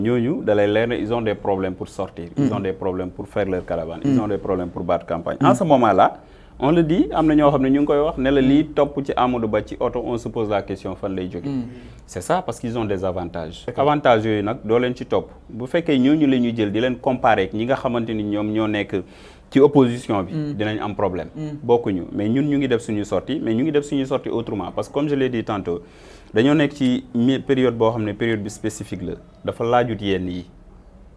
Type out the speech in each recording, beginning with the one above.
ñooñu da lay leer ne ils ont des problèmes pour sortir. Ils ont des problèmes pour faire leur caravane. Ils ont des problèmes pour battre campagne. En ce moment-là on le dit am na ñoo xam ne ñu ngi koy wax ne la lii topp ci Amadou Ba ci oto on se pose la question fan lay jóge. C'est ça parce qu'ils ont des avantages. Avantages yooyu nag doo leen ci topp bu fekkee ñooñu la ñuy jël di leen comparer ak ñi nga xamante ni ñoom ñoo nekk ci opposition bi. dinañ am problème. bokkuñu mais ñun ñu ngi def suñu sortie mais ñu ngi def suñu sortie autrement parce que comme je l'ai dit tantôt dañoo nekk ci période boo xam ne période bi spécifique la dafa laajut yenn yi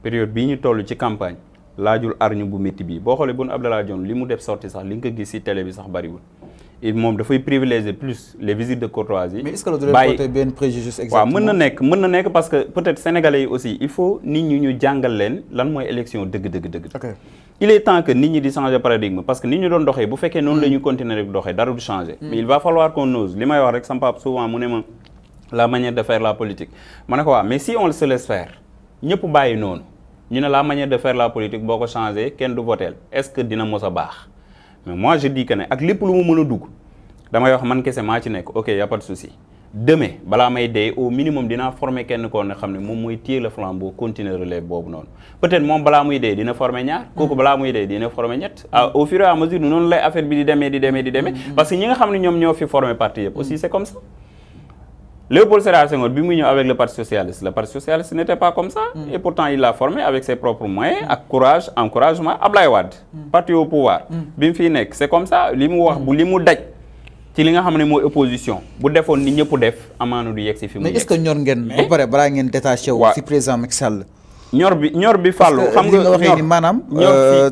période bii ñu toll ci campagne laajul arñu bu métti bii boo xoolee Boun Abdallah Dionne li mu def sortie sax li nga ko gis ci télé bi sax bariwul et moom dafay privilégier plus les visites de courtoisie. mais est-ce que loolu porter benn préjudice exactement. waaw mën na nekk parce que peut-être sénégalais yi aussi il faut nit ñi ñu jàngal leen lan mooy élection dëgg. ok il est temps que nit ñi di changer paradigme parce que nit ñu doon doxee bu fekkee noonu la ñu continuer rek doxee dara du changer. mais il va falloir qu'on ose li may wax rek sama papa souvent mu ne ma la manière de faire la politique ma ne ko waaw mais si on se laisse faire ñëpp bàyyi noonu ñu ne la manière de faire la politique boo ko changer kenn du voteel est-ce que dina mos a baax mais moi je dis que ne ak lépp lu mu mën a dugg damay wax man kese maa ci nekk ok y a pas de souci demain balaa may dee au minimum dinaa former kenn koo ne xam ne moom mooy téye le flambeau continuer relève boobu noonu peut-être moom balaa muy dee dina former ñaar kooku balaa muy dee dina former ñett au fur et à mesure noonu lay affaire bi di demee parce que ñi nga xam ne ñoom ñoo fi former parti yëpp aussi c'est comme ça Léopold Sédar Senghor bi muy ñëw avec le parti socialiste n'était pas comme ça et pourtant il l'a formé avec ses propres moyens ak courage encouragement Ablaye Wade parti au pouvoir bi mu fiy nekk c'est comme ça li mu wax bu li mu daj ci li nga xam ne mooy opposition bu defoon ni ñëpp def amaana du yegg si fi mu yegg. mais est-ce que ñor ngeen ba pare balaa ngeen détaché wu ci président Macky Sall. ñor bi fàllu xam nga waxee ni maanaam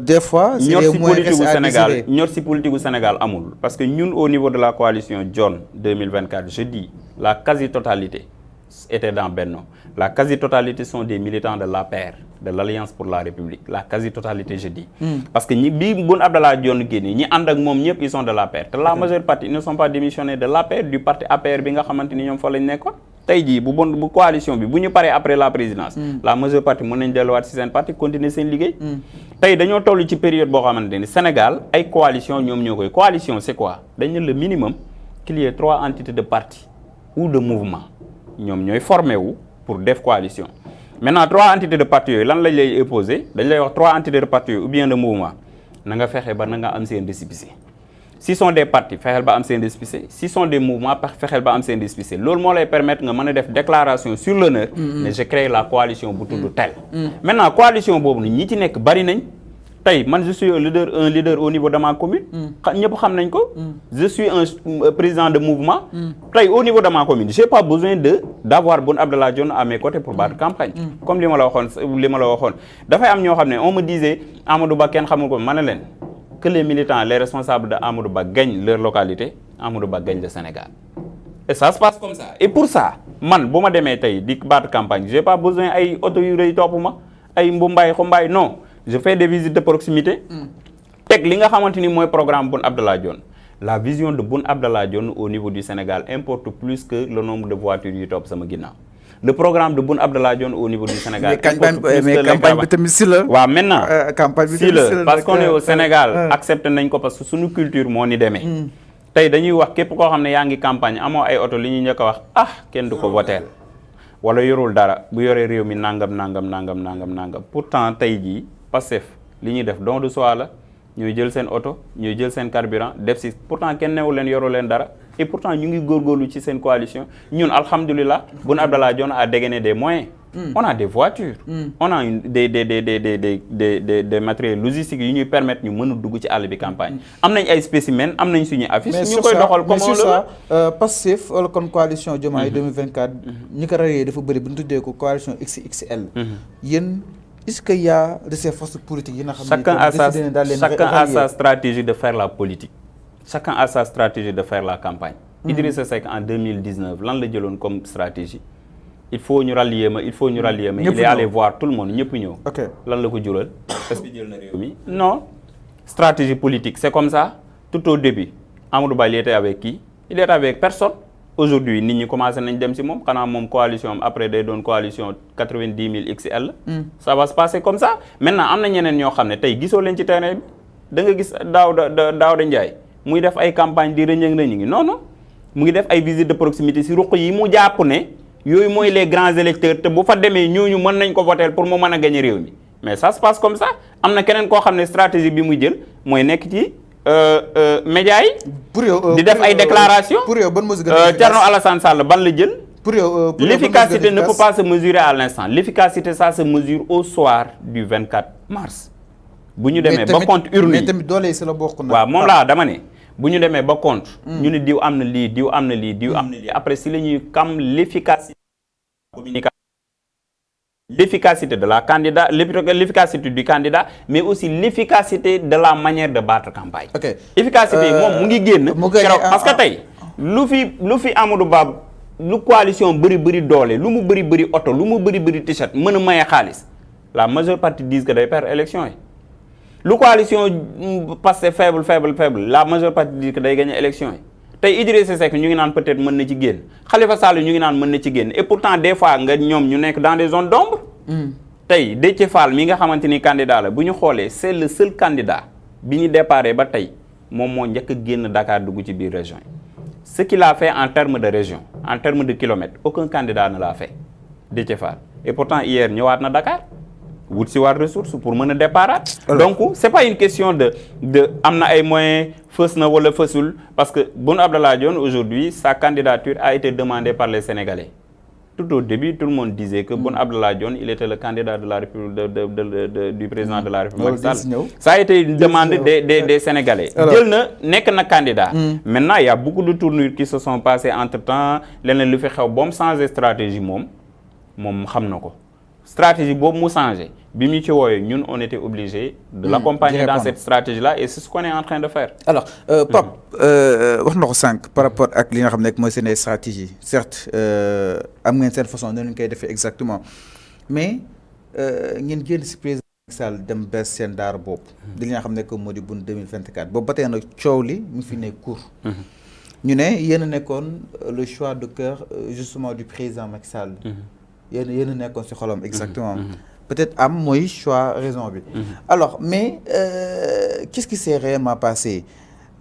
des fois ñor si politique gu Sénégal ñor si politique gu Sénégal amul parce que ñun au niveau de la coalition Dionne 2024 je dis la quasi-totalité était dans Benno la quasi-totalité sont des militants de l'APR de l'Alliance pour la République la quasi-totalité je dis parce que ñi bii Boun Abdallah Dionne génne ñi ànd ak moom ñëpp ils sont de l'APR te la majeure partie ils ne sont pas démissionnés de l'APR du parti APR bi nga xamante ni ñoom fa lañ nekkoon tey jii bu coalition bi bu ñu paree après la présidence la majeure partie mën nañ delluwaat ci seen parti continuer seen liggéey tey dañoo toll ci période boo xamante ni Sénégal ay coalition ñoom ñoo koy coalition c'est quoi dañ ne le minimum qu'il y ait 3 entités de parti ou de mouvement ñoom ñooy formé wu pour def coalition maintenant 3 entités de parti yooyu lan lañ lay imposer dañ lay wax 3 entités de parti yooyu ou bien de mouvement na nga fexe ba na nga am seen récépissé si sont des partis fexeel ba am seen récépissé si sont des mouvements fexeel ba am seen récépissé loolu moo lay permettre nga mën a def déclaration sur l'honneur mais je crée la coalition bu tudd tel maintenant coalition boobu ni ñi ci nekk bari nañ tey man je suis un leader au niveau de ma commune ñëpp xam nañ ko je suis un président de mouvement tey au niveau de ma commune j'ai pas besoin d'avoir Boun Abdallah Dionne à mes côtés pour battre campagne comme li ma la waxoon dafay am ñoo xam ne on me disait Amadou Ba kenn xamul ko ma ne leen que les militants les responsables de Amadou Ba gagnent leur localité Amadou Ba gagne le Sénégal et ça se passe comme ça et pour ça man bu ma demee tey di battre campagne j'ai pas besoin ay auto yu rëy topp ma ay mbumbaay xumbaay non je fais des visites de proximité teg li nga xamante ni mooy programme Boun Abdallah Dionne la vision de Boun Abdallah Dionne au niveau du Sénégal importe plus que le nombre de voitures yu topp sama ginnaaw le programme de Boun Abdallah Dionne au niveau du Sénégal mais campagne bi tamit si la waaw maintenant campagne bi si la parce qu'on est au Sénégal accepté nañ ko parce que suñu culture moo ni demee tey dañuy wax képp koo xam ne yaa ngi campagne amoo ay oto li ñuy njëkk a wax kenn du ko voteel wala yorul dara bu yoree réew mi nangam pourtant tey jii Pastef li ñuy def don de soi la ñooy jël seen oto ñooy jël seen carburant def si pourtant kenn newul leen yoru leen dara et pourtant ñu ngi góorgóorlu ci seen coalition ñun alhamdulilah Boun Abdallah Dionne a dégainé des moyens on a des voitures on a des matériels logistiques yu ñuy permettre ñu mën a dugg ci àll bi campagne am nañ ay spécimens am nañ suñu affiche ñu koy doxal comme on le Pastef wala kon coalition Diomaye 2024 ñi ko rayee dafa bëri bu ñu tuddee ko coalition XXL yéen est-ce qu'il y a de ces forces politiques yi nga xam ne chacun a sa stratégie de faire la politique chacun a sa stratégie de faire la campagne Idrissa Seck en 2019 lan la jëloon comme stratégie il faut ñu rallier ma il est allé voir tout le monde ñëpp ñëw lan la ko jural est-ce que jël na réew mi non stratégie politique c'est comme ça tout au début Amadou Ba il était avec qui il était avec personne aujourd'hui nit ñi commencé nañ dem ci moom xanaa moom coalition am après day doon coalition 90 000 XL ça va se passer comme ça maintenant am na ñeneen ñoo xam ne tey gisoo leen ci terrain bi da nga gis Daouda Ndiaye muy def ay campagne di rëñëng non mu ngi def ay visites de proximité ci ruq yi mu jàpp ne yooyu mooy les grands électeurs te bu fa demee ñooñu mën nañ ko voter pour mu mën a gagner réew mi mais ça se passe comme ça am na keneen koo xam ne stratégie bi muy jël mooy nekk ci médias yi. pour yow di def ay déclarations. pour yow ban mesure gën a Thierno Alassane Sall ban la jël. pour yow l'efficacité ne peut pas se mesurer à l'instant l'efficacité ça se mesure au soir du 24 mars. bu ñu demee ba compte urne yi mais tamit doole yi si la bokk nag. waaw moom laa dama ne bu ñu demee ba compte. ñu ne diw am na lii diw am na lii diw am na lii après si la ñuy xam l'efficacité communication. L'efficacité de la candidat, l'efficacité du candidat, mais aussi l'efficacité de la manière de battre campagne. Ok. Efficacité moom mu ngi génn. parce que tey lu fi Amadou Ba lu coalition bëri doole lu mu bëri oto lu mu bëri t-shirt mën a maye xaalis la majeure partie disent que day perdre élection yi. lu coalition passé faible la majeure partie disent que day gagner élection yi. tey Idrissa Seck ñu ngi naan peut-être mën na ci génn Khalifa Sall ñu ngi naan mën na ci génn et pourtant des fois nga ñoom ñu nekk dans des zones d'ombre. tey Déthié Fall mi nga xamante ni candidat la bu ñu xoolee c'est le seul candidat bi ñu déparé ba tey moom moo njëkk a génn Dakar dugg ci biir région yi. ce qu'il a fait en termes de région en termes de kilomètres aucun candidat ne l'a fait Déthié Fall et pourtant hier ñëwaat na Dakar. wut si waat ressource pour mën a départ. donc c'est pas une question de am na ay moyens fës na wala fësul parce que Boun Abdallah Dionne aujourd'hui sa candidature a été demandée par les Sénégalais tout au début tout le monde disait que Boun Abdallah Dionne il était le candidat de la République du président de la République Sall. Ça a été une demande des Sénégalais. jël na nekk na candidat. Maintenant il y a beaucoup de tournures qui se sont passées entre-temps leneen lu fi xew ba mu changé stratégie moom xam na ko. stratégie boobu mu changé bi mu ci wooyee ñun on était obligé de l'accompagner dans cette stratégie là et c'est ce qu'on est en train de faire. alors Pape wax na ko sànq par rapport ak li nga xam ne mooy seen stratégie certes am ngeen seen façon ne ñu koy defee exactement mais ngeen génn si président Macky Sall dem bees seen daara boobu. di li nga xam ne moo di Boun 2024 boobu ba tey nag coow li mu fi ne court. ñu ne yéen a nekkoon le choix de cœur justement du président Macky Sall. yéen a nekkoon ci xolam exactement peut-être am mooy choix raison bi alors mais qu'est-ce qui s'est réellement passé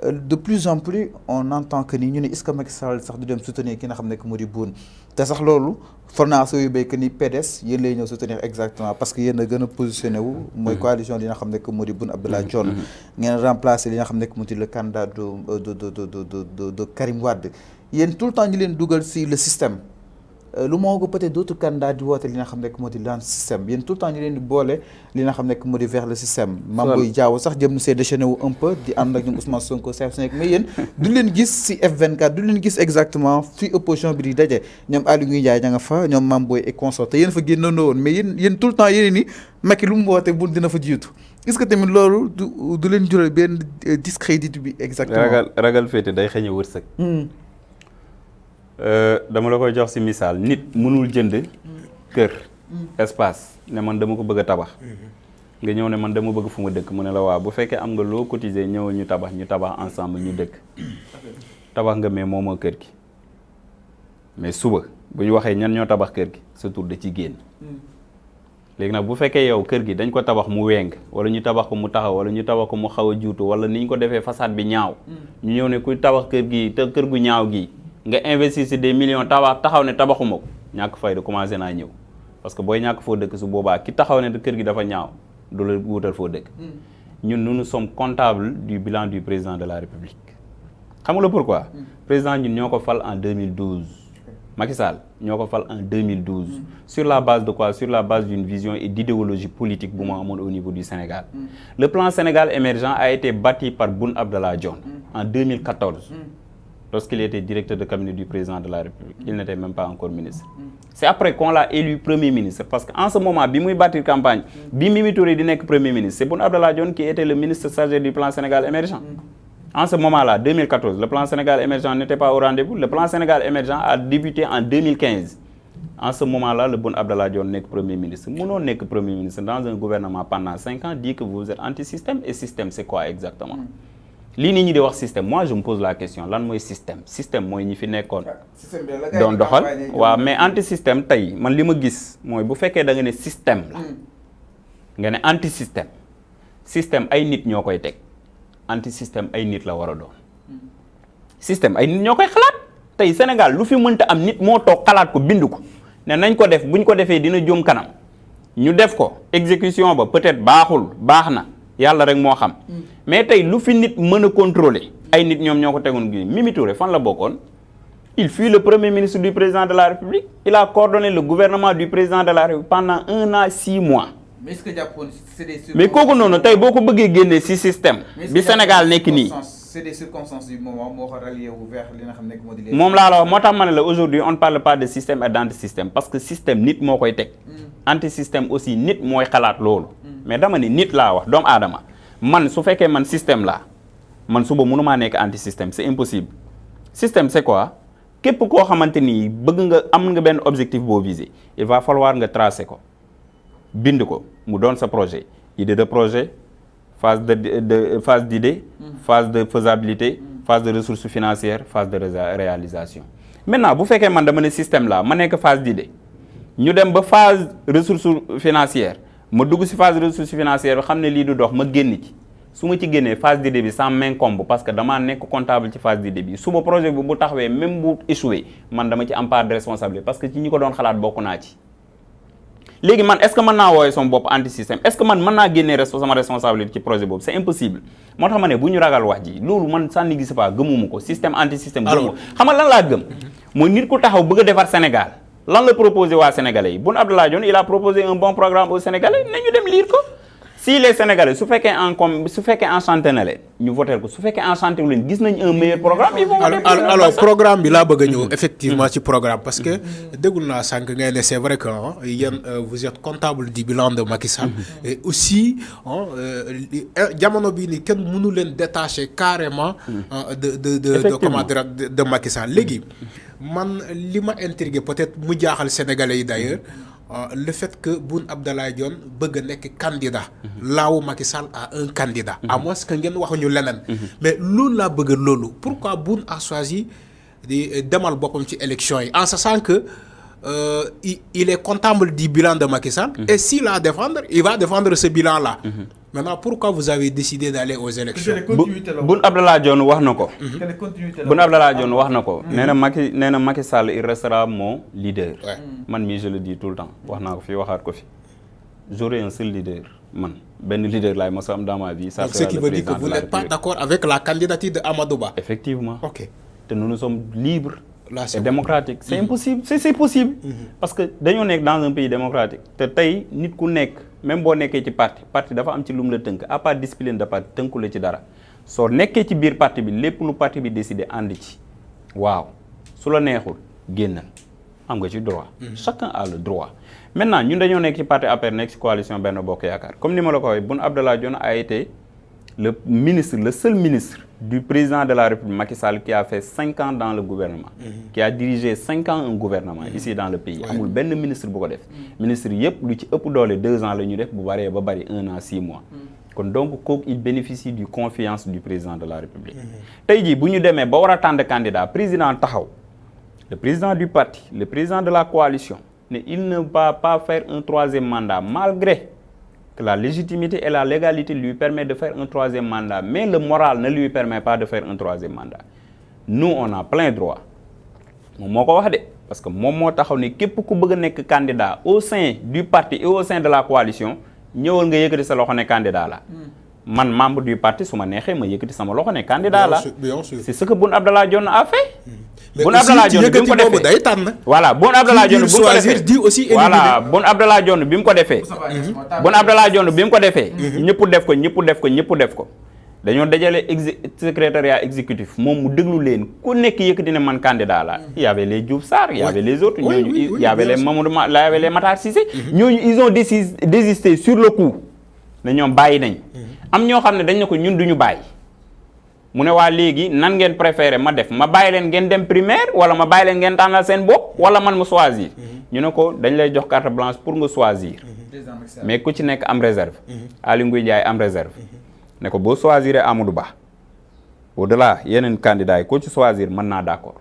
de plus en plus on entend que ni ñu ne est-ce que Macky Sall sax du dem soutenir ki nga xam ne moo di Boun te sax loolu formation yu béy que ni PDS yéen lay ñëw soutenir exactement parce que yéen a gën a positionné wu mooy coalition li nga xam ne moo di Boun Abdallah Dionne ngeen remplacer li nga xam ne moo di le candidat de Karim Wade yéen tout le temps ñu leen dugal ci le système lu moo ko peut-être d'autres candidats di woote li nga xam ne moo di l'anti-système yéen tout le temps ñu leen di boole li nga xam ne moo di vers le système Mame Boye Diao sax jëm see déchaîné wu un peu di ànd ak ñoom Ousmane Sonko nekk mais yéen du leen gis ci F24 du leen gis exactement fi opposition bi di daje ñoom Aliou Ndiaye ña nga fa ñoom Mame Boye et consort te yéen fa génnandoo woon mais yéen tout le temps yéen ni Macky lu mu woote Boun dina fa jiitu est-ce que tamit loolu du leen jural benn discrédit bi exactement ragal féete day xëñ a wërsëg dama la koy jox ci misaal nit mënul jënd kër espace ne man dama ko bëgg a tabax nga ñëw ne man dama bëgg fu ma dëkk mu ne la waaw bu fekkee am nga loo cotiser ñëw ñu tabax ensemble ñu dëkk tabax nga mais moomoo kër gi mais suba bu ñu waxee ñan ñoo tabax kër gi sa tur da ci génn léegi nag bu fekkee yow kër gi dañ ko tabax mu weng wala ñu tabax ko mu taxaw wala ñu tabax ko mu xaw a juutu wala ni ñu ko defee façade bi ñaaw ñu ñëw ne kuy tabax kër gi te kër gu ñaaw gi nga investir ci des millions taxaw ne tabaxuma ko ñàkk fayda commencé naa ñëw parce que booy ñàkk foo dëkk su boobaa ki taxaw ne kër gi dafa ñaaw du la wutal foo dëkk ñun nous sommes comptables du bilan du président de la République xam nga la pourquoi président ñun ñoo ko fal en 2012 Macky Sall ñoo ko fal en 2012 sur la base de quoi sur la base d'une vision et d'idéologie politique bu mu amoon au niveau du Sénégal le plan Sénégal émergent a été bâti par Boun Abdallah Dionne en 2014 lorsqu'il était directeur de cabinet du président de la République. Il n'était même pas encore ministre. C'est après qu'on l'a élu Premier ministre. Parce qu'en ce moment, bi muy bâtir campagne, bi Mimi Touré di nekk Premier ministre, c'est Boun Abdallah Dionne qui était le ministre chargé du plan Sénégal émergent. En ce moment-là, 2014, le plan Sénégal émergent n'était pas au rendez-vous. Le plan Sénégal émergent a débuté en 2015. En ce moment-là, le Boun Abdallah Dionne nekk Premier ministre. Mënoo nekk Premier ministre dans un gouvernement pendant 5 ans, dit que vous êtes anti-système. Et système, c'est quoi exactement? lii nit ñi di wax système moi je me pose la question lan mooy système mooy ñi fi nekkoon doon doxal waaw mais anti système tey man li ma gis mooy bu fekkee da nga ne système la nga ne anti système ay nit ñoo koy teg anti système ay nit la war a doon système ay nit ñoo koy xalaat tey Sénégal lu fi mënta am nit moo toog xalaat ko bind ko ne nañ ko def buñ ko defee dina jëm kanam ñu def ko exécution ba peut-être baaxul baax na yàlla rek moo xam mais tey lu fi nit mën a contrôler ay nit ñoom ñoo ko tegoon gi Mimi Touré fan la bokkoon il fut le premier ministre du président de la République il a coordonné le gouvernement du président de la République pendant 1 an 6 mois mais est-ce que jàppoon c'est des mais kooku noonu tey boo ko bëggee génnee ci système bi Sénégal nekk nii c'est des circonstances du moment moo ko rallié wu vers li nga xam ne moo di moom laa la wax moo tax ma ne la aujourd'hui on ne parle pas de système et d'anti-système parce que système nit moo koy teg anti-système aussi nit mooy xalaat loolu mais dama ni nit laa wax doomu aadama man su fekkee man système laa man suba mënumaa nekk anti-système c'est impossible système c'est quoi képp koo xamante ni bëgg nga am nga benn objectif boo viser il va falloir nga tracer ko bind ko mu doon sa projet idée de projet phase phase d'idée phase de faisabilité phase de ressources financières phase de réalisation maintenant bu fekkee man dama ne système là ma nekk phase d'idée ñu dem ba phase ressources financières ma dugg ci phase ressources financières bi xam ne lii du dox ma génn ci su ma ci génnee phase d'idée bi ça m'incombe parce que damaa nekk comptable ci phase d'idée bi suba projet bi bu taxawee même bu échoué man dama ci am part de responsabilité parce que ci ñi ko doon xalaat bokk naa ci léegi man est-ce que mën naa woowee sama bopp anti-système est-ce que man mën naa génnee sama responsabilité ci projet boobu c'est impossible moo tax ma ne bu ñu ragal wax ji loolu man ça n'existe pas gëmuma ko système anti-système gëmuma xam nga lan laa gëm mooy nit ku taxaw bëgg a defar Sénégal lan la proposé waa Sénégalais yi Boun Abdallah Dionne il a proposé un bon programme aux Sénégalais nañu dem lire ko si les Sénégalais su fekkee enchanté na leen ñu voter ko su fekkee enchanté wu leen gis nañ un meilleur programme ils vont alors programme bi laa bëgg a ñëw effectivement ci programme parce que déggul naa sànq ngay ne c'est vrai que yéen vous êtes comptable du bilan de Macky Sall et aussi jamono bii ni kenn mënu leen détacher carrément de Macky Sall léegi man li ma intrigué peut-être mu jaaxal Sénégalais yi d'ailleurs le fait que Boun Abdallah Dionne bëgg a nekk candidat laawu Macky Sall à un candidat à moins que ngeen waxuñu leneen mais loolu laa bëgg loolu pourquoi Boun a choisi di demal boppam ci élection yi en sachant que il est comptable du bilan de Macky Sall et s'il a à défendre il va défendre ce bilan là maintenant pourquoi vous avez décidé d'aller aux élections Boun Abdallah Dionne wax na ko Boun Abdallah Dionne wax na ko nee na Macky Sall il restera mon leader man mii je le dis tout le temps wax naa ko fi waxaat ko fi j'aurai un seul leader man benn leader laay mos a am dans ma vie ça ce qui veut dire que vous n'êtes pas d'accord avec la candidature de Amadou Ba effectivement ok te nous sommes libres là et démocratique c'est impossible c'est possible parce que dañoo nekk dans un pays démocratique te tey nit ku nekk même boo nekkee ci parti dafa am ci lu mu la tënk à part discipline de parti tënku la ci dara soo nekkee ci biir parti bi lépp lu parti bi décidé ànd ci waaw su la neexul génnal am nga ci droit chacun a le droit maintenant ñun dañoo nekk ci parti APR nekk ci coalition Benno Bokk Yaakaar comme ni ma la ko waxee Boun Abdallah Dionne a été le seul ministre du président de la République Macky Sall qui a fait 5 ans dans le gouvernement qui a dirigé 5 ans un gouvernement ici dans le pays amul benn ministre bu ko def ministre yëpp lu ci ëpp doole 2 ans la ñu def bu baree ba bari 1 an 6 mois kon donc kooku il bénéficie du confiance du président de la République tey jii bu ñu demee ba war a tànn candidat président taxaw le président du parti le président de la coalition ne il ne va pas faire un 3e mandat malgré que la légitimité et la légalité lui permettent de faire un 3e mandat mais le moral ne lui permet pas de faire un 3e mandat nous on a plein droit moom moo ko wax de parce que moom moo taxaw ne képp ku bëgg a nekk candidat au sein du parti et au sein de la coalition ñëwal nga yëkkati sa loxo ne candidat la man membre du parti su ma neexee ma yëkkati sama loxo ne candidat la c'est ce que Boun Abdallah Dionne a fait Boun Abdallah Dionne bi mu ko defee day tànn voilà Boun Abdallah Dionne bi mu ko defee voilà Boun Abdallah Dionne bi mu ko defee Boun Abdallah Dionne bi mu ko defee ñëpp def ko dañoo dajale secrétariat exécutif moom mu déglu leen ku nekk yëkkati ne man candidat la il y avait les Diouf Sarr il y avait les autres ñooñu il y avait les Mamadou il y avait les Matar Cissé ñooñu ils ont désisté sur le coup ne ñoom bàyyi nañ am ñoo xam ne dañ ne ko ñun duñu bàyyi mu ne waa léegi nan ngeen préféré ma def ma bàyyi leen ngeen dem primaire wala ma bàyyi leen ngeen tànnal seen bopp wala man ma choisir ñu ne ko dañ lay jox carte blanche pour nga choisir mais ku ci nekk am réserve Aly Ngouille Ndiaye am réserve ne ko boo choisir Amadou Ba au-delà yeneen candidats yi ko ci choisir mën naa d'accord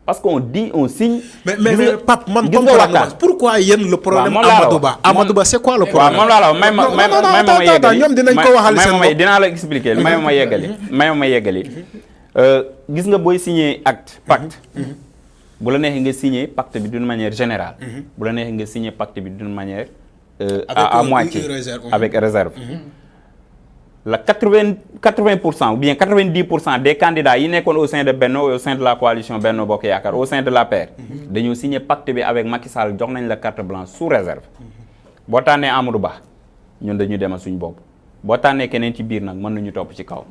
parce qu'on dit on signe. mais Pape man comprendre pourquoi yéen le problème Amadou Ba c'est quoi le problème. waaw moom laa la wax may ma yeggali ñoom dinañ ko waxal seen bopp dinaa la expliquer may ma yeggali gis nga booy signer pacte bu la neexee nga signer pacte bi d'une manière générale. bu la neexee nga signer pacte bi d'une manière à moitié avec réserve. La 80% ou bien 90% des candidats yi nekkoon au sein de Benno et au sein de la coalition Benno Bokk Yaakaar au sein de l'APR dañoo signé pacte bi avec Macky Sall jox nañ la carte blanche sous réserve. boo tànnee Amadou Ba ñun dañu demal suñu bopp boo tànnee keneen ci biir nag mën nañu topp ci kaw.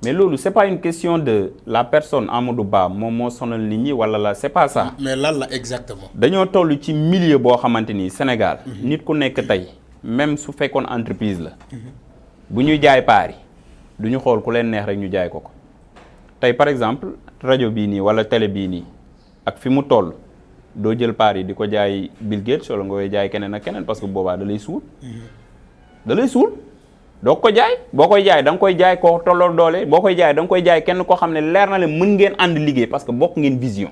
mais loolu c'est pas une question de la personne Amadou Ba moom moo sonal nit ñi wala la c'est pas ça. mais lan la exactement. dañoo toll ci milieu boo xamante ni Sénégal. nit ku nekk tey même su fekkoon entreprise la. bu ñuy jaay paari du ñu xool ku leen neex rek ñu jaay ko tey par exemple rajo bii nii wala télé bii nii ak fi mu toll doo jël paari di ko jaay Bill Gates wala nga koy jaay keneen ak keneen parce que boobaa da lay suul. da lay suul doo ko jaay boo koy jaay da nga koy jaay koo tolloo doole boo koy jaay da nga koy jaay kenn koo xam ne leer na leen mën ngeen ànd liggéey parce que bokk ngeen vision.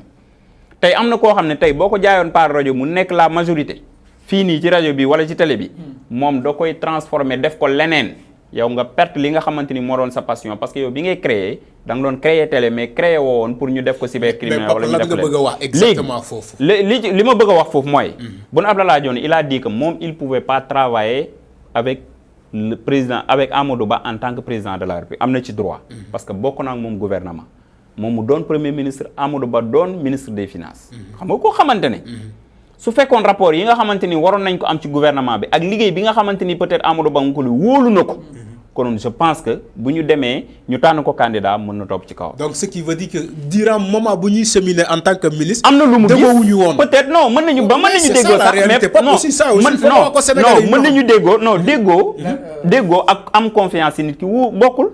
tey am na koo xam ne tey boo ko jaayoon paari rajo mu nekk la majorité fii nii ci rajo bi wala ci télé bi moom da koy transformer def ko leneen. yow nga perte li nga xamante ni moo doon sa passion parce que yow bi ngay créer da nga doon créer télé mais créer woo woon pour ñu def ko cybercriminel wala ñu def ko bëgg a wax exactement foofu li ma bëgg a wax foofu mooy Boun Abdallah Dionne il a dit que moom il pouvait pas travailler avec le président avec Amadou Ba en tant que président de la République am na ci droit parce que bokk na ak moom gouvernement moom mu doon premier ministre Amadou Ba doon ministre des finances xam nga koo xamante ne su fekkoon rapport yi nga xamante ni waroon nañ ko am ci gouvernement bi ak liggéey bi nga xamante ni peut-être Amadou Ba nga ko wóolu na ko kon je pense que bu ñu demee ñu tànn ko candidat mën na topp ci kaw. donc ce qui veut dire que durant moment bu ñuy cheminer en tant que ministre. am na lu mu gis déggoo woon peut-être non mën nañu ba mën nañu déggoo sax mais non mën nañu déggoo non déggoo ak am confiance ci nit ki bokkul.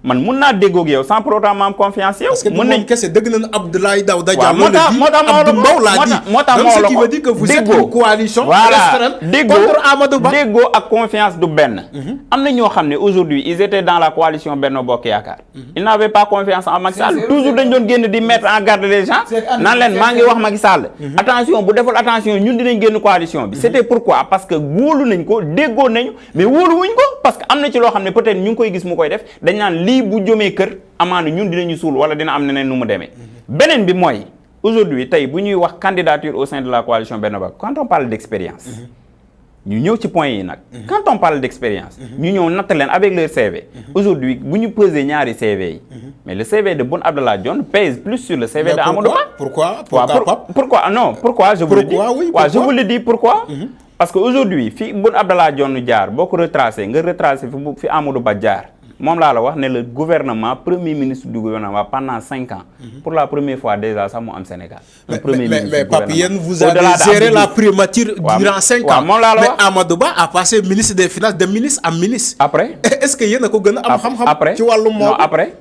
man mun naa déggoo ak yow sans pour autant ma am confiance yow. parce que mën nañu kese dëgg nañu Abdoulaye Daouda Diallo. moo tax Abdou Mbow laa dit moo tax donc ce qui veut dire que vous êtes une coalition restreinte contre Amadou Ba. déggoo ak confiance du benn. am na ñoo xam ne aujourd'hui ils étaient dans la coalition Benno Bokk Yaakaar. ils n'avaient pas confiance en Macky Sall toujours dañ doon génn di mettre en garde les gens. naan leen maa ngi wax Macky Sall. attention bu deful attention ñun dinañ génn coalition bi. c'était pourquoi parce que wóolu nañ ko déggoo nañu mais wóolu wuñ ko parce que am na ci loo xam ne peut-être ñu ngi koy gis mu koy def dañ naan lii bu jëmee kër amaana ñun dinañu suul wala dina am neneen nu mu demee. beneen bi mooy aujourd'hui tey bu ñuy wax candidature au sein de la coalition Benno Bokk quand on parle d'expérience. ñu ñëw ci point yi nag. quand on parle d'expérience. ñu ñëw natt leen avec leur CV. aujourd'hui bu ñu peser ñaari CV yi. mais le CV de Boun Abdallah Dionne pèse plus sur le CV de Amadou Ba. pourquoi je vous le dis. je vous le dis pourquoi. parce que aujourd'hui fi Boun Abdallah Dionne jaar boo ko retracé nga retracé fi Amadou Ba jaar. moom laa la wax ne le gouvernement premier ministre du gouvernement pendant 5 ans. pour la première fois déjà sax mu am Sénégal. mais Pape yéen vous avez géré la primature durant 5 ans. moom laa la wax mais Amadou Ba a passé ministre des finances de ministre à ministre. après est-ce que yéen a ko gën a am xam-xam. ci wàllum moom non après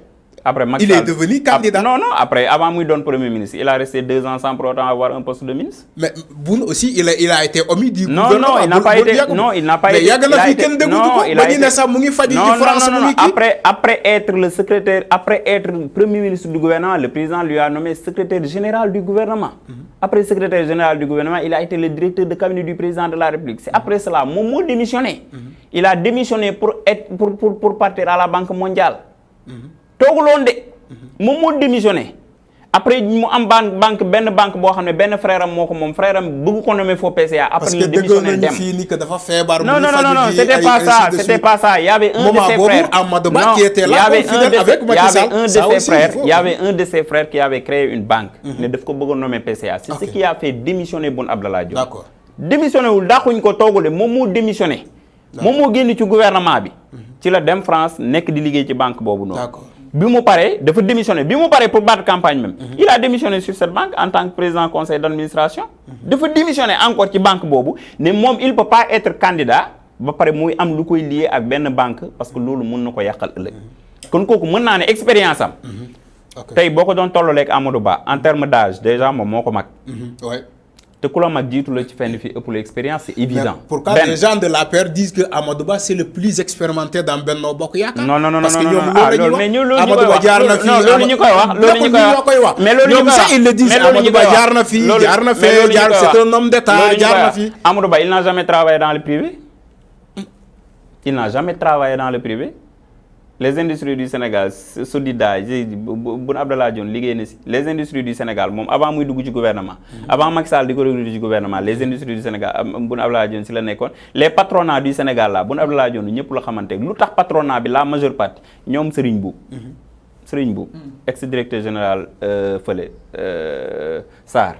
Macky il est devenu candidat. non après avant muy doon premier ministre il a resté 2 ans sans pour autant avoir un poste de ministre. mais Boun aussi il a été omis du gouvernement. non il n'a pas été mais yàgg na fi kenn déggutu ko ba ñu ne sax mu ngi faju ci France mu ngi kii. après être premier ministre du gouvernement le président lui a nommé secrétaire général du gouvernement. après secrétaire général du gouvernement il a été le directeur de cabinet du président de la République c'est après cela moom moo démissionné. il a démissionné pour partir à la Banque mondiale. tooguloon de moom moo démissionné après mu am benn banque boo xam ne benn frère am moo ko moom frère am bëgg ko nommer faux PCA. après ñu démissionné dem parce que déggoon nañu fii ni que dafa feebar. non c'était pas ça il y avait un de ses frères Amadou Ba qui était là fidèle avec Macky Sall. il y avait un de ses frères qui avait créé une banque. ne daf ko bëgg a nommer PCA. c'est ce qui a fait démissionner Boun Abdallah Dionne. d'accord démissionné wul dàquñ ko toogule moom moo démissionné. moom moo génn ci gouvernement bi. ci la dem France nekk di liggéey ci banque boobu noonu. d'accord. bi mu paree dafa démissionné bi mu paree pour battre campagne même. il a démissionné sur cette banque en tant que président conseil d'administration. dafa démissionné encore ci banque boobu ne moom il peut pas être candidat ba pare muy am lu koy lié ak benn banque parce que loolu mën na ko yàqal ëllëg. kon kooku mën naa ne expérience am. tey boo ko doon tollaleeg Amadou Ba en terme d'âge déjà moom moo ko mag. te ku la mag jiitu la ci fenn fi ëpp l'expérience c'est évident. pourquoi les gens de l'APR disent que Amadou Ba c'est le plus expérimenté dans Benno Bokk Yaakaar. non parce que ñoom loolu la ñuy wax Amadou Ba jaar na fii loolu ñu koy wax mais loolu ñu koy wax ils le disent Amadou Ba jaar na fii jaar na fee jaar c'est un homme d'État jaar na fii. Amadou Ba il n'a jamais travaillé dans le privé. il n'a jamais travaillé dans le privé. les industries du Sénégal Sodida Boun Abdallah Dionne liggéey na si les industries du Sénégal moom avant muy dugg ci gouvernement avant Macky Sall di ko dugg ci gouvernement les industries du Sénégal Boun Abdallah Dionne si la nekkoon les patronats du Sénégal là Boun Abdallah Dionne ñëpp la xamante lu tax patronat bi la majeure partie ñoom Serigne Mboup ex-directeur général fële Sarr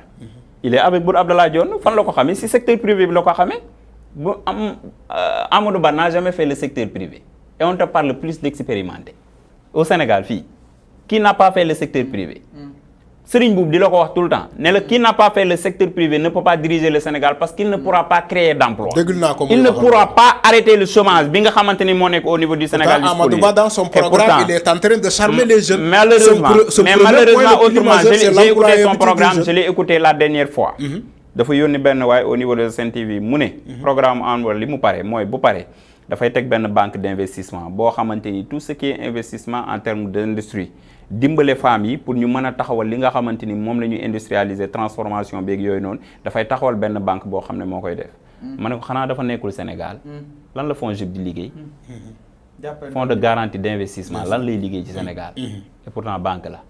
il est avec Boun Abdallah Dionne fan la ko xamee si secteur privé bi la ko xamee bu Amadou Ba n'a jamais fait le secteur privé et on te parle plus d'expérimenté au Sénégal fii qui n'a pas fait le secteur privé Serigne Mboup di la ko wax tout le temps ne la qui n'a pas fait le secteur privé ne peut pas diriger le Sénégal parce qu'il ne pourra pas créer d'emploi. Il ne pourra pas arrêter le chômage bi nga xamante ni moo nekk au niveau du Sénégal. Amadou Ba dans son programme il est en train de charmer les jeunes. Malheureusement autrement j'ai écouté son programme je l'ai écouté la dernière fois. dafa yónni benn waaye au niveau de Sen TV mu ne. programme en li mu pare mooy bu pare. dafay teg benn banque d'investissement boo xamante ni tout ce qui est investissement en termes d'industrie dimbale femmes yi pour ñu mën a taxawal li nga xamante ni moom la ñuy industrialiser transformation beeg yooyu noonu dafay taxawal benn banque boo xam ne moo koy def. ma ne ko xanaa dafa nekkul Sénégal. lan la FONGIP di liggéey. fonds de garantie d'investissement lan lay liggéey ci Sénégal. et pourtant banque la.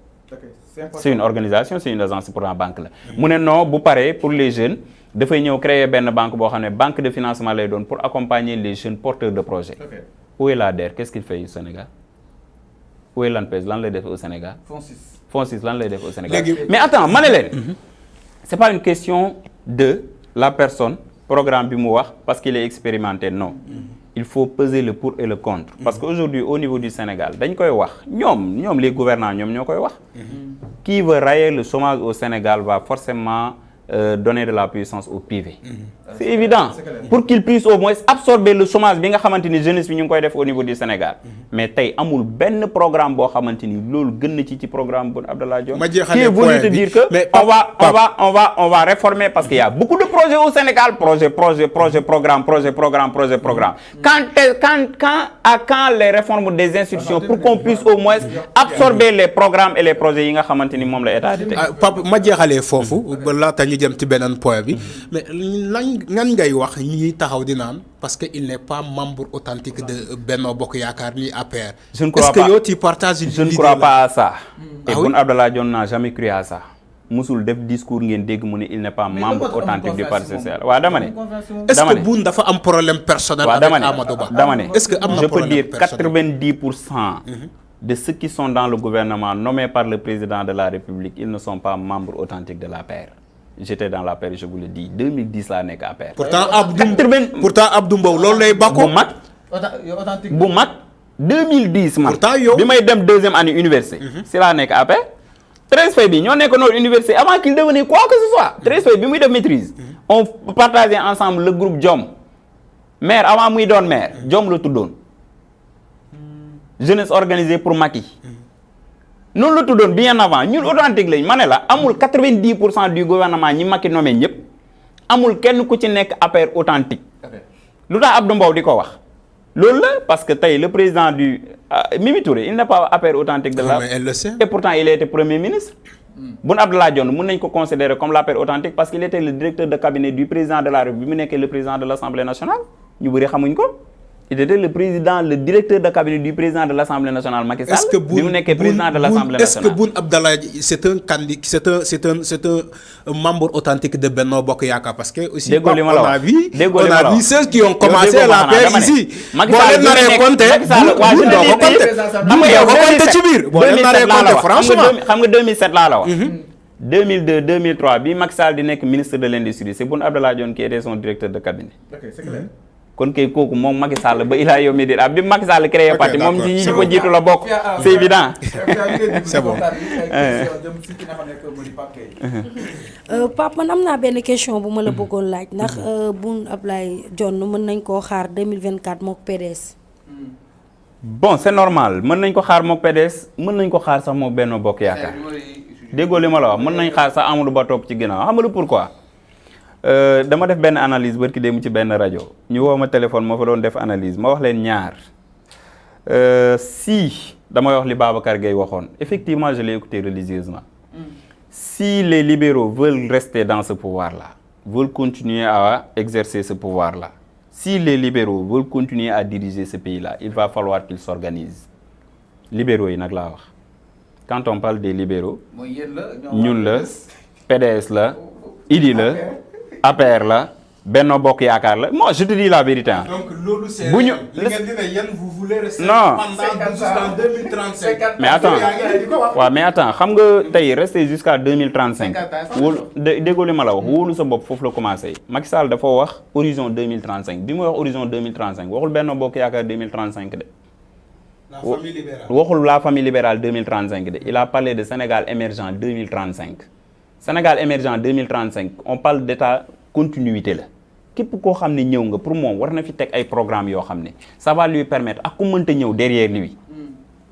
c'est une organisation c'est une agence pourtant banque la. mu ne non bu paree pour les jeunes. dafay ñëw créer benn banque boo xam ne banque de financement lay doon pour accompagner les jeunes porteurs de projets. Où est l'ADER qu'est-ce qu'il fait au Sénégal? Où est l'ANPEJ lan lay def au Sénégal? FONSIS lan lay def au Sénégal. mais attends ma ne leen. c'est pas une question de la personne programme bi mu wax parce qu'il est expérimenté non. il faut peser le pour et le contre. parce que aujourd'hui au niveau du Sénégal dañ koy wax ñoom les gouvernants ñoom ñoo koy wax. qui veut rayer le chômage au Sénégal va forcément donner de la puissance au privé. C'est évident pour qu'il puisse au moins absorber le chômage bi nga xamante ni jeunesse bi ñu ngi koy def au niveau du Sénégal. mais tey amul benn programme boo xamante ni loolu gën na ci programme Boun Abdallah Dionne. qui est venu te dire que on va réformer parce qu'il y a beaucoup de projets au Sénégal projet programme. Quand les réformes des institutions pour qu'on puisse au moins absorber les programmes et les projets yi nga xamante ni moom la état di teg. Papa ma jeexalee foofu laata ñu jëm ci beneen point bi mais nan ngay wax ñi taxaw di naan parce que il n'est pas membre authentique de Benno Bokk Yaakaar ni APR. Je ne crois pas. Est-ce que yow tu partages une idée? Je ne crois pas à ça. Et Boun Abdallah Dionne n'a jamais cru à ça. musul def discours ngeen dégg mu ne il n'est pas membre authentique du Parti socialiste. waaw dama ne. est-ce que Boun dafa am problème personnel avec Amadou Ba? dama ne est-ce que am na problème personnel? Je peux dire 90% de ceux qui sont dans le gouvernement nommés par le président de la République ils ne sont pas membres authentiques de l'APR. J'étais dans l'APR, je vous le dis 2010 laa nekk APR. pourtant Abdou Mbow loolu lay bàkkoo. bu mag 2010 man. pourtant yow bi may dem deuxième année université. si laa nekk APR. Thérèse Faye bi ñoo nekk noonu université avant qu'il devenait quoi que ce soit. Thérèse Faye bi muy def maîtrise. on partageait ensemble le groupe Jom. maire avant muy doon maire Jom la tuddoon. jeunesse organisée pour Macky. noonu la tuddoon bien avant ñun authentique lañ ma ne la amul 90% du gouvernement ñi Macky nommé ñëpp amul kenn ku ci nekk APR authentique lu tax Abdou Mbow di ko wax loolu la parce que tey le président du Mimi Touré il n'est pas APR authentique de la et pourtant il était premier ministre Boun Abdallah Dionne mën nañ ko considérer comme l'APR authentique parce qu'il était le directeur de cabinet du président de la République bi mu nekkee le président de l'Assemblée nationale ñu bëri xamuñ ko. Il était le directeur de cabinet du président de l'Assemblée nationale Macky Sall. bi mu nekkee président de l'Assemblée nationale. Est-ce que Boun Abdallah c'est un candidat c'est un membre authentique de Benno Bokk Yaakaar parce que aussi on a vu ceux qui ont commencé la paix ici. Macky Sall boo leen compter ci biir boo leen naree compter franchement xam nga 2007 laa la wax. 2002 2003 bi Macky Sall di nekk ministre de l'Industrie c'est Boun Abdallah Dionne qui était son directeur de cabinet. kon kay kooku moom Macky Sall ba ilaa yow mi di bi Macky Sall créé parti moom ci ñi ko jiitu la bokk c'est évident. c'est bon. Pape man am naa benn question bu ma la bëggoon laaj ndax Boun Abdallah Dionne mën nañ koo xaar 2024 mook PDS. bon c'est normal mën nañ ko xaar mook PDS mën nañ ko xaar sax mook Benno Bokk Yaakaar déggoo li ma la wax mën nañ xaar sax Amadou Ba topp ci ginnaaw xam nga pourquoi. dama def benn analyse barki dem ci benn rajo ñu woo ma téléphone ma fa doon def analyse ma wax leen ñaar si damay wax li Babacar Gueye waxoon effectivement je l'ai écouté religieusement si les libéraux veulent rester dans ce pouvoir-là veulent continuer à exercer ce pouvoir-là si les libéraux veulent continuer à diriger ce pays-là il va falloir qu'ils s'organisent libéraux yi nag laa wax quand on parle des libéraux ñun la PDS la IDI la APR la Benno Bokk Yaakaar la moi je te dis la vérité hein. Donc loolu c'est bu ñu vous voulez rester non jusqu'en 2035. mais attends waaw mais attends xam nga tey rester jusqu'à 2035 wóolu déggoo li ma la wax wóolu sa bopp foofu la commencé Macky Sall dafa wax horizon 2035 bi muy wax horizon 2035 waxul Benno Bokk Yaakaar 2035 de La famille libérale. waxul la famille libérale 2035 de il a parlé de Sénégal émergent 2035 Sénégal émergent 2035 on parle d'état continuité la képp koo xam ne ñëw nga pour moom war na fi teg ay programme yoo xam ne ça va lui permettre ak ku mënta ñëw derrière lui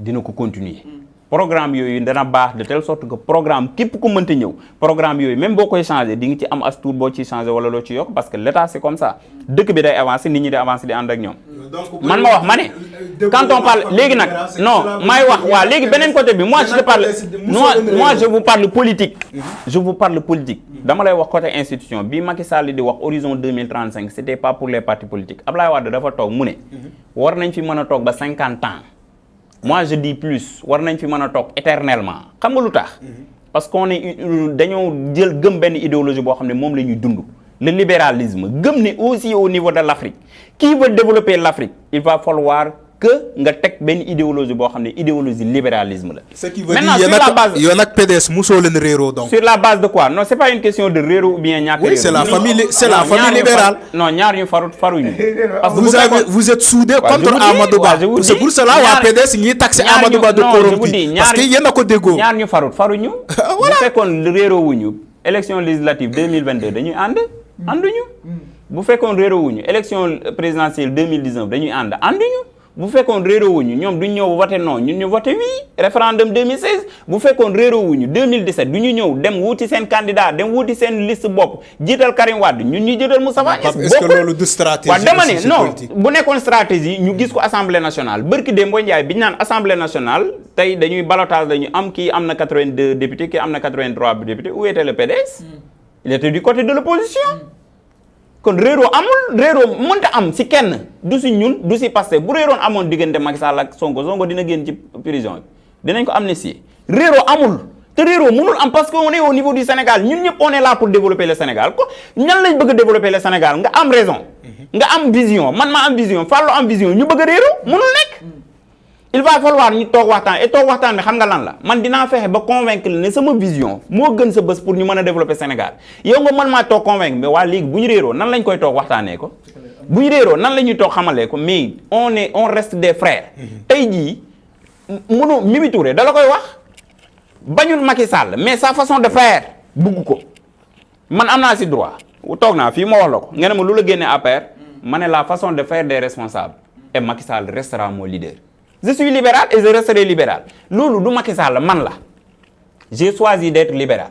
dina ko continuer programme yooyu dana baax de telle sorte que programme képp ku mënta ñëw programme yooyu même boo koy changer di nga ci am as tuut boo ciy changer wala loo ci yokk parce que l'état c'est comme ça dëkk bi day avancer nit ñi di avancer di ànd ak ñoom man ma wax ma ne quand on parle léegi nag non may wax waa léegi beneen côté bi moi je te parle moi je vous parle politique je vous parle politique dama lay wax côté institution bi Macky Sall di wax horizon 2035 c'était pas pour les partis politiques Abdoulaye Wade dafa toog mu ne war nañ fi mën a toog ba 50 ans moi je dis plus war nañ fi mën a toog éternellement xam nga lu tax parce qu'on est dañoo jël gëm benn idéologie boo xam ne moom la ñuy dund le libéralisme gëm ne aussi au niveau de l'Afrique qui veut développer l'Afrique il va falloir que nga teg benn idéologie boo xam ne idéologie libéralisme la. Ce qui veut dire yoon ak PDS mosoo leen réeroo donc. Sur la base de quoi? Non, c'est pas une question de réeroo ou bien ñàkk. Oui, c'est la famille libérale. Non, ñaar ñu faruñu. Vous êtes soudés contre Amadou Ba. C'est pour cela waa PDS ñi taxé Amadou Ba de corrompu parce que yéen a ko déggoo. Ñaar ñu faruñu. Bu fekkoon réeroo wuñu élection législative 2022 dañuy ànduñu. Bu fekkoon réeroo wuñu élection présidentielle 2019 dañuy ànduñu. bu fekkoon réeroo wuñu ñoom duñ ñëw voté non ñun ñu voté oui référendum 2016 bu fekkoon réeroo wuñu 2017 du ñu ñëw dem wuuti seen candidat dem wuuti seen liste bopp jiital Karim Wade ñun ñu jiital Moustapha Niasse. est-ce que loolu du stratégie? waaw dama ne non bu nekkoon stratégie ñu gis ko assemblée nationale barki Demba Ndiaye bi ñu naan assemblée nationale tey dañuy ballottage dañu am kii am na 82 députés kii am na 83 députés où était le PDS? Il était du côté de l'opposition. kon réeroo mënta am si kenn du si ñun du si Pastef bu réeroon amoon diggante Macky Sall ak Sonko dina génn ci prison bi dinañ ko amnistier réeroo amul te réeroo mënul am parce que on est au niveau du Sénégal ñun ñëpp on est là pour développer le Sénégal ko ñan lañ bëgg a développer le Sénégal nga am raison nga am vision man ma am vision Fallou am vision ñu bëgg a réeroo mënul nekk il va falloir ñu toog waxtaan et toog waxtaan bi xam nga lan la man dinaa fexe ba convaincre ne sama vision moo gën sa bés pour ñu mën a développer Sénégal yow nga mën maa toog convaincre mais waa léegi bu ñu réeroo nan lañ koy toog waxtaanee ko bu ñu réeroo nan la ñuy toog xamalee ko mais on reste des frères tey jii mënu Mimi Touré da la koy wax bañul Macky Sall mais sa façon de faire bugg ko man am naa si droit toog naa fii ma wax la ko nga ne ma lu la génnee APR ma ne la façon de faire des responsables et Macky Sall restera mon leader. Je suis libéral et je resterai libéral loolu du Macky Sall man la j'ai choisi d'être libéral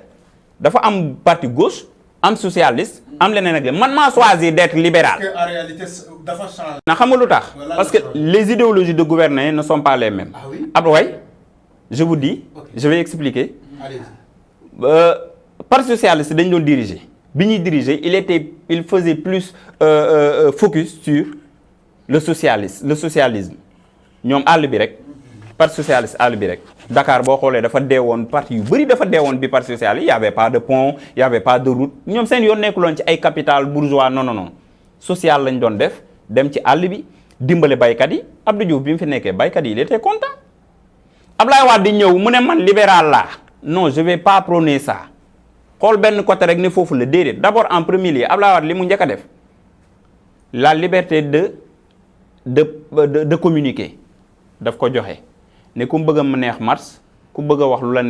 dafa am parti gauche am socialiste am leneen ak man maa choisi d'être libéral. Parce que en réalité dafa changer. na xam nga lu tax parce que les idéologies de gouverner ne sont pas les mêmes. Ah oui? Abdoulaye je vous dis je vais expliquer. Allez-y. Parti socialiste dañ doon diriger bi ñuy diriger il faisait plus focus sur le socialisme ñoom àll bi rek parti socialiste àll bi rek Dakar boo xoolee dafa deewoon parti yu bëri dafa deewoon bi parti socialiste y avait pas de pont y avait pas de route ñoom seen yoon nekkuloon ci ay capital bourgeois non social lañ doon def dem ci àll bi dimbale baykat yi Abdou Diouf bi mu fi nekkee baykat yi il était content Abdoulaye Wade di ñëw mu ne man libéral laa non je vais pas prôner ça xool benn côté rek ne foofu la déedéet d'abord en premier lieu Abdoulaye Wade li mu njëkk a def la liberté de communiquer daf ko joxe ne ku bëgg a neex mars ku bëgg a wax lu la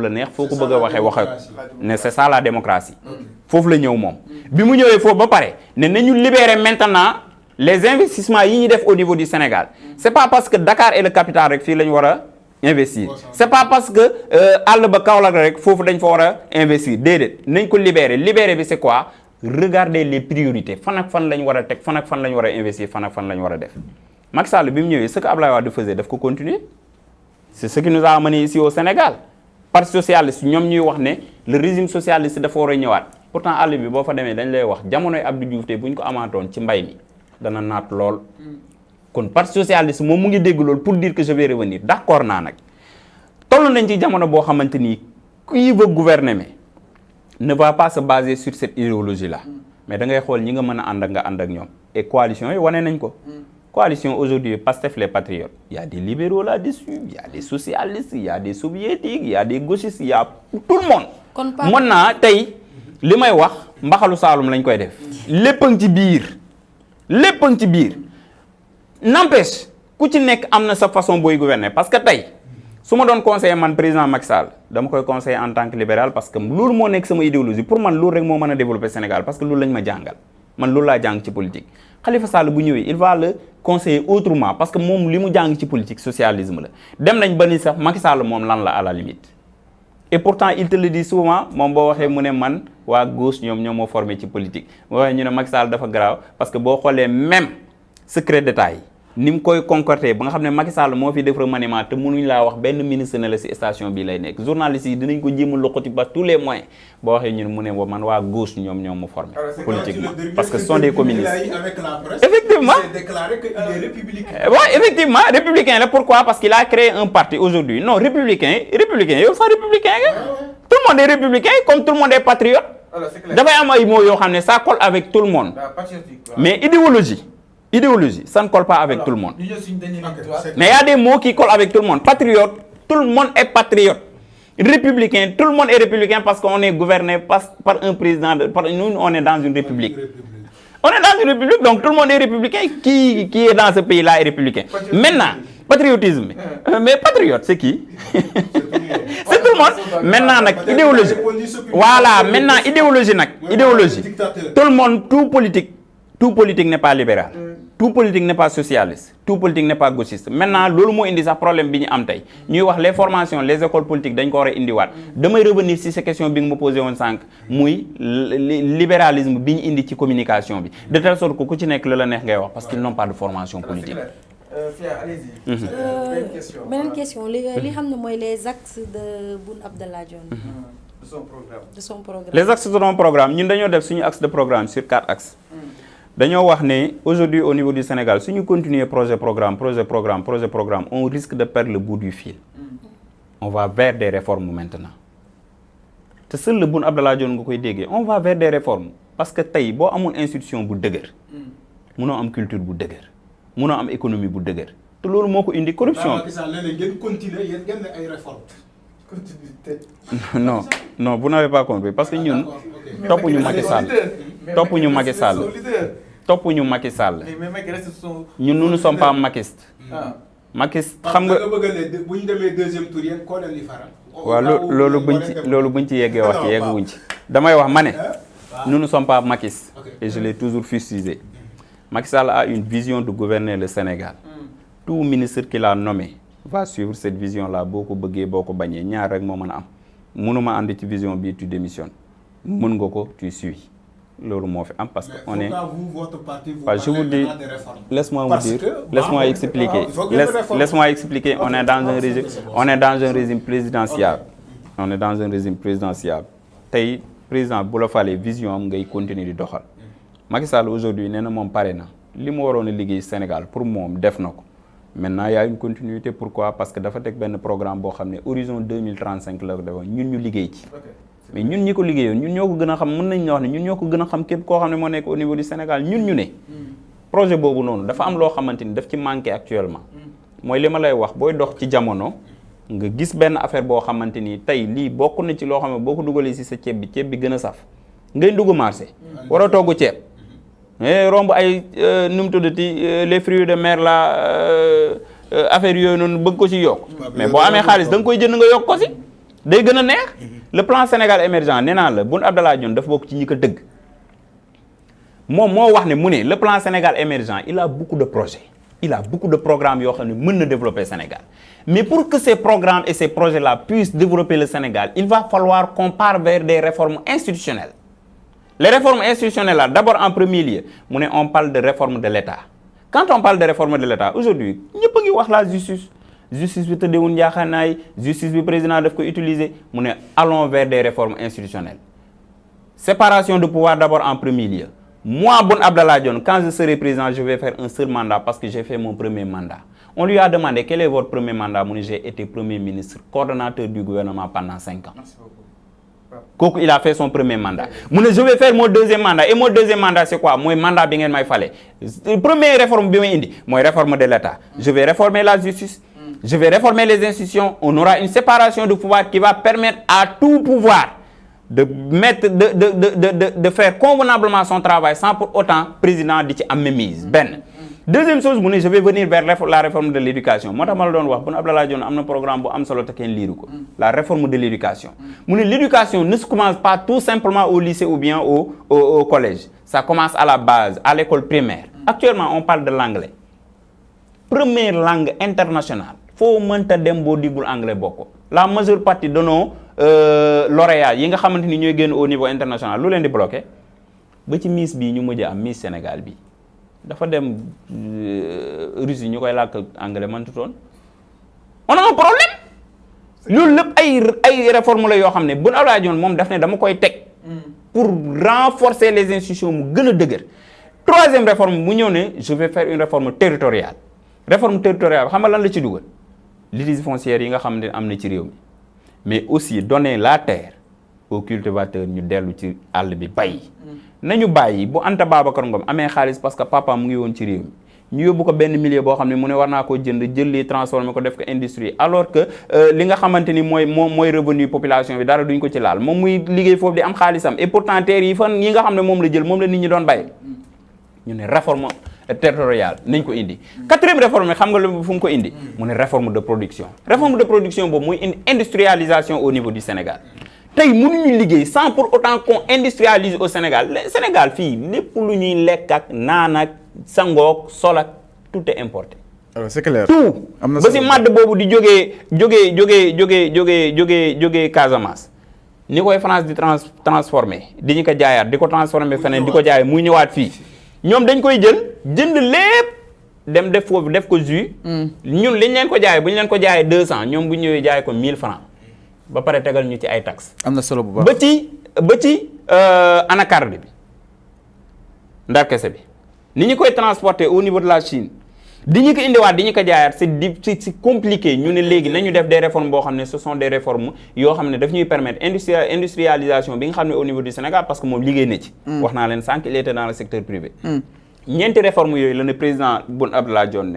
neex foo ko bëgg a waxee waxe ne c'est ça la démocratie foofu la ñëw moom bi mu ñëwee foofu ba pare ne nañu libérer maintenant les investissements yi ñuy def au niveau du Sénégal c'est pas parce que Dakar est le capital rek fii la ñu war a investir c'est pas parce que àll ba Kaolack rek foofu dañ fa war a investir déedéet nañ ko libérer bi c'est quoi regarder les priorités fan ak fan lañ war a teg fan ak fan lañ war a investir fan ak fan lañ war a def Macky Sall bi mu ñëwee ce que Abdoulaye Wade faisait daf ko continuer c'est ce qui nous a amené ici au Sénégal parti socialiste ñoom ñuy wax ne le régime socialiste dafa war a ñëwaat pourtant àll bi boo fa demee dañ lay wax jamonoy Abdou Diouf te bu ñu ko amaatoon ci mbay mi dana naat lool kon parti socialiste moom mu ngi dégg loolu pour dire que je vais revenir d'accord naa nag toll nañ ci jamono boo xamante ni qui veut gouverner mais ne va pas se baser sur cette idéologie là mais da ngay xool ñi nga mën a ànd ak nga ànd ak ñoom et coalition yi wane nañ ko. Coalition aujourd'hui, Pastef les patriotes, il y a des libéraux là-dessus, il y a des socialistes, il y a des soviétiques, il y a des gauchistes, il y a tout le monde. Maintenant, tey li may wax mbaxalu Saalum lañ koy def. lépp a ngi ci biir lépp a ngi ci biir n'empêche ku ci nekk am na sa façon booy gouverner parce que tey su ma doon conseiller man président Macky Sall dama koy conseiller en tant que libéral parce que loolu moo nekk sama idéologie pour man loolu rek moo mën a développer Sénégal parce que loolu lañ ma jàngal man loolu laa jàng ci politique. Khalifa Sall bu ñëwee il va le conseiller autrement parce que moom li mu jàng ci politique socialisme la dem nañ ba ni sax Macky Sall moom lan la à la limite et pourtant il te le dit souvent moom boo waxee mu ne man waa gauche ñoom ñoo moo formé ci politique boo waxee ñu ne Macky Sall dafa garaaw parce que boo xoolee même secret d'état yi ni mu koy concocté ba nga xam ne Macky Sall moo fi def remaniement te mënuñ laa wax benn ministre ne la si station bi lay nekk journalistes yi dinañ ko jéem a loxoti ba tous les moyens boo waxee ñu ne mu ne man waa gauche ñoom ñoo ma formé politiquement parce que ce sont des communistes effectivement ouais, effectivement républicain là pourquoi parce qu'il a créé un parti aujourd'hui non républicain yow sax républicain tout le monde est républicain comme tout le monde est patriote dafay am ay mots yoo xam ne ça colle avec tout le monde mais idéologie, ça ne colle pas avec tout le monde. Mais il y a des mots qui collent avec tout le monde. Patriote, tout le monde est patriote. Républicain, tout le monde est républicain parce qu'on est gouverné par un président. Nous, on est dans une république. On est dans une république, donc tout le monde est républicain. Qui est dans ce pays-là est républicain. Maintenant, patriotisme. Mais patriote, c'est qui? C'est tout le monde. Maintenant, idéologie. Voilà, maintenant, idéologie. Tout le monde, tout politique n'est pas libéral. Tout politique n'est pas socialiste. Tout politique n'est pas gauchiste. Maintenant, loolu moo indi sax problème bi ñu am tey ñuy wax les formations les écoles politiques dañ ko war a indiwaat damay revenir si ces questions bi nga ma posé woon sànq muy libéralisme bi ñu indi ci communication bi de telle sorte que ku ci nekk la neex ngay wax parce qu'ils n'ont pas de formation politique. allez-y. beneen question li xam ne mooy les axes de Boun Abdallah Dionne. de son programme. Les axes de son programme ñun dañoo def suñu axe de programme sur 4 axes. dañoo wax ne aujourd'hui au niveau du Sénégal si ñu continuer projet programme on risque de perdre le bout du fil. On va vers des réformes maintenant te seul le Boun Abdallah Dionne nga koy déggee on va vers des réformes parce que tey boo amul institution bu dëgër munoo am culture bu dëgër munoo am économie bu dëgër te loolu moo ko indi corruption. non vous n'avez pas compris parce que ñun toppuñu Macky Sall ñun nous ne sommes pas maquistes. maquiste xam nga bu ñu demee deuxième tour yéen koo leen di faral. waaw loolu buñ ci yeggee wax ci yegguñ ci damay wax ma ne nous ne sommes pas maquistes et je l'ai toujours fustigé. Macky Sall a une vision de gouverner le Sénégal. Tout ministre qu'il a nommé va suivre cette vision là boo ko bëggee boo ko bañee ñaar rek moo mën a am mënuma ànd ci vision bii tu démissionnes mën nga ko tu suis. loolu moo fi am parce que on est je vous dis laisse-moi expliquer on est dans un régime présidentiel tey président bu la falee vision am ngay continuer di doxal Macky Sall aujourd'hui nee na moom pare na li mu waroon a liggéey Sénégal pour moom def na ko maintenant il y a une continuité pourquoi parce que dafa teg benn programme boo xam ne horizon 2035 la ko defoon ñun ñu liggéey ci mais ñun ñi ko liggéeyoon ñun ñoo ko gën a xam mën nañ wax ne ñun ñoo ko gën a xam képp koo xam ne moo nekk au niveau du Sénégal ñun ñu ne projet boobu noonu dafa am loo xamante ni daf ci manqué actuellement mooy li ma lay wax booy dox ci jamono nga gis benn affaire boo xamante ni tey lii bokk na ci loo xam ne boo ko dugalee si sa ceeb bi gën a saf ngay dugg marché war a togg ceeb romb ay nu mu tuddati les fruits de mer la affaire yooyu noonu bëgg ko ci yokk mais boo amee xaalis da nga koy jënd nga yokk ko si day gën a neex le plan Sénégal émergent nee naa la Boun Abdallah Dionne dafa bokk ci ñi ko dëgg moom moo wax ne mu ne le plan Sénégal émergent il a beaucoup de projets il a beaucoup de programmes yoo xam ne mën na développer Sénégal mais pour que ces programmes et ces projets là puissent développer le Sénégal il va falloir qu'on parte vers des réformes institutionnelles les réformes institutionnelles là d'abord en premier lieu mu ne on parle de réforme de l'État quand on parle de réforme de l'État aujourd'hui ñëpp a ngi wax la justice bi tëddeewul njaaxaanaay justice bi président daf ko utiliser mu ne allons vers des réformes institutionnelles séparation de pouvoir d'abord en premier lieu moi Boun Abdallah Dionne quand je serai président je vais faire un seul mandat parce que j'ai fait mon premier mandat. On lui a demandé quel est votre premier mandat. Mu ne j'ai été premier ministre coordonnateur du gouvernement pendant 5 ans. Kooku il a fait son premier mandat. Mu ne je vais faire mon deuxième mandat et mon deuxième mandat c'est quoi? Mooy mandat bi ngeen may fale. Première réforme bi may indi mooy réforme de l'État. Je vais réformer la justice. Je vais réformer les institutions. On aura une séparation de pouvoir qui va permettre à tout pouvoir de mettre de faire convenablement son travail sans pour autant président di ci am mainmise benn. Deuxième chose mu ne je vais venir vers la réforme de l'éducation moo tax ma la doon wax Boun Abdallah Dionne am na programme bu am solo te kenn liiru ko la réforme de l'éducation mu ne l'éducation ne se commence pas tout simplement au lycée ou bien au collège ça commence à la base à l'école primaire. Actuellement on parle de l'anglais première langue internationale foo mënta dem boo diggul anglais bokk la majeure partie de nos lauréats yi nga xamante ni ñooy génn au niveau international lu leen di bloqué ba ci Miss bii ñu mujj am Miss Sénégal bi dafa dem Russie ñu koy làkk anglais mëntutoon on a un problème loolu lépp ay réforme la yoo xam ne Boun Abdallah Dionne moom daf ne dama koy teg pour renforcer les institutions mu gën a dëgër. Troisième réforme mu ñëw ne je vais faire une réforme territoriale réforme territoriale xam nga lan la ci dugal litige foncière yi nga xam ne am na ci réew mi mais aussi donner la terre aux cultivateurs ñu dellu ci àll bi bay nañu bàyyi bu Anta Babacar Ngom amee xaalis parce que papa mu ngi woon ci réew mi ñu yóbbu ko benn milieu boo xam ne mu ne war naa koo jël lii transformer ko def ko industrie alors que li nga xamante ni mooy revenu population bi dara duñ ko ci laal moom muy liggéey foofu di am xaalisam et pourtant terre yi fan yi nga xam ne moom la jël moom la nit ñi doon bay ñu ne réforme territoriale nañ ko indi. Quatrième réforme xam nga lu fu mu ko indi mu ne réforme de production boobu muy indi industrialisation au niveau du Sénégal. tey mënuñu liggéey sans pour autant qu'on industrialise au Sénégal Sénégal fii lépp lu ñuy lekk ak naan ak sangook sol ak tout est importé. alors c'est clair. tout ba si madd boobu di jógee Casamance ni koy France di transformer di ñu ko jaayaat di ko transformer feneen di ko jaay muy ñëwaat fii ñoom dañ koy jënd lépp dem def foofu def ko jus. ñun liñ leen ko jaayee bu ñu leen ko jaayee 200 ñoom bu ñu ñëwee jaay ko 1000 francs ba pare tegal ñu ci ay taxes. am na solo bu baax ba ci anacarde bi ndar kese bi ni ñu koy transporter au niveau de la Chine di ñu ko indiwaat di ñu ko jaayaat c'est compliqué ñu ne léegi nañu def des réformes boo xam ne ce sont des réformes yoo xam ne daf ñuy permettre industrialisation bi nga xam ne au niveau du Sénégal parce que moom liggéey na ci. wax naa leen sànq il était dans le secteur privé. ñeenti réformes yooyu la ne président Boun Abdallah Dionne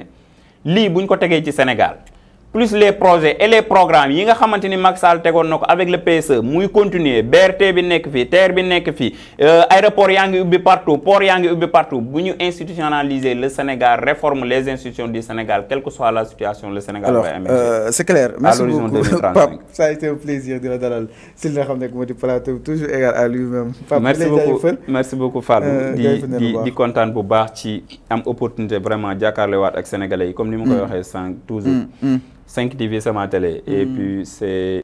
ne lii bu ñu ko tegee ci Sénégal. plus les projets et les programmes yi nga xamante ni Macky Sall tegoon na ko avec le PSE muy continuer BRT bi nekk fii TER bi nekk fii aéroport yaa ngi ubbi partout port yaa ngi ubbi partout bu ñu institutionnaliser le Sénégal réforme les institutions du Sénégal quelle que soit la situation le Sénégal va émerger. C'est clair. Merci beaucoup Pape, ça a été un plaisir de la dalal si li nga xam ne moo di plateau toujours égal à lui-même. Pape merci beaucoup Fallou di kontaan bu baax ci am opportunité vraiment jàkkaarloowaat ak sénégalais yi comme ni ma koy waxee sànq toujours 5 TV c'est ma télé et puis c'est